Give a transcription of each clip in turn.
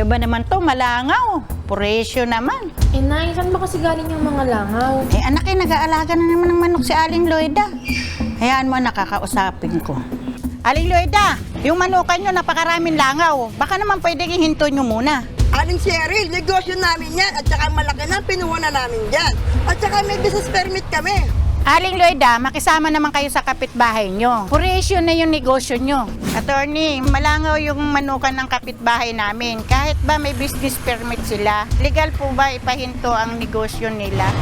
ba naman to? Malangaw. Puresyo naman. Nay, saan ba kasi galing yung mga langaw? Anak nag-aalaga na naman ng manok si Aling Loida. Hayaan mo, nakakausapin ko. Aling Loida, yung manukan nyo napakaraming langaw. Baka naman pwedeng ihinto nyo muna. Aling Cheryl, negosyo namin yan at saka malaki na pinuha na namin dyan. At saka may business permit kami. Aling Loida, makisama naman kayo sa kapitbahay nyo. Puresyo na yung negosyo nyo. Attorney, malangaw yung manukan ng kapitbahay namin. Kahit ba may business permit sila, legal po ba ipahinto ang negosyo nila?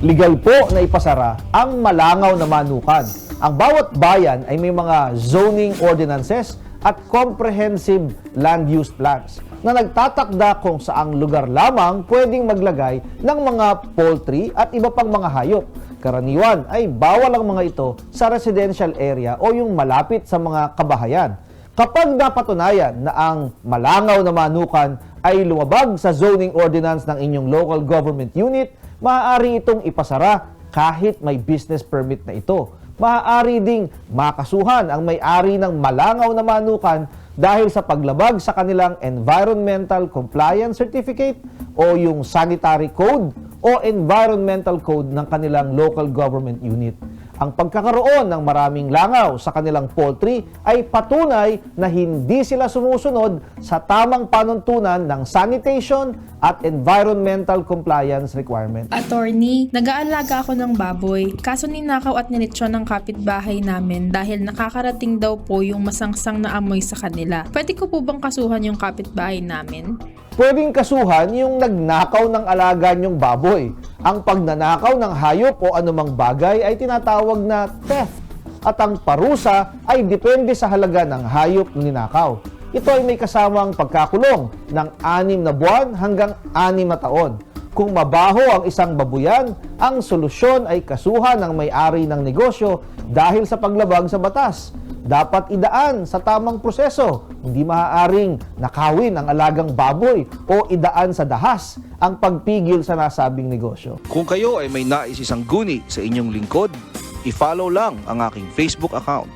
Legal po na ipasara ang malangaw na manukan. Ang bawat bayan ay may mga zoning ordinances at comprehensive land use plans na nagtatakda kung saang lugar lamang pwedeng maglagay ng mga poultry at iba pang mga hayop. Karaniwan ay bawal ang mga ito sa residential area o yung malapit sa mga kabahayan. Kapag napatunayan na ang malangaw na manukan ay lumabag sa zoning ordinance ng inyong local government unit, maaari itong ipasara kahit may business permit na ito. Maaari ding makasuhan ang may-ari ng malangaw na manukan dahil sa paglabag sa kanilang Environmental Compliance Certificate o yung Sanitary Code o Environmental Code ng kanilang local government unit. Ang pagkakaroon ng maraming langaw sa kanilang poultry ay patunay na hindi sila sumusunod sa tamang panuntunan ng sanitation at environmental compliance requirement. Attorney, nag-aalaga ako ng baboy. Kaso ninakaw at nilitsyon ng kapitbahay namin dahil nakakarating daw po yung masangsang na amoy sa kanila. Pwede ko po bang kasuhan yung kapitbahay namin? Pwedeng kasuhan yung nagnakaw ng alaga niyong baboy. Ang pagnanakaw ng hayop o anumang bagay ay tinatawag na theft. At ang parusa ay depende sa halaga ng hayop na ninakaw. Ito ay may kasamang pagkakulong ng 6 na buwan hanggang 6 na taon. Kung mabaho ang isang babuyan, ang solusyon ay kasuhan ng may-ari ng negosyo dahil sa paglabag sa batas. Dapat idaan sa tamang proseso. Hindi maaaring nakawin ang alagang baboy o idaan sa dahas ang pagpigil sa nasabing negosyo. Kung kayo ay may nais isang guni sa inyong lingkod, i-follow lang ang aking Facebook account.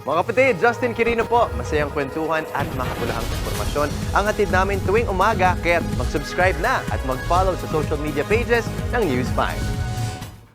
Mga kapatid, Justin Quirino po. Masayang kwentuhan at makapulahang informasyon ang hatid namin tuwing umaga. Kaya mag-subscribe na at mag-follow sa social media pages ng News 5.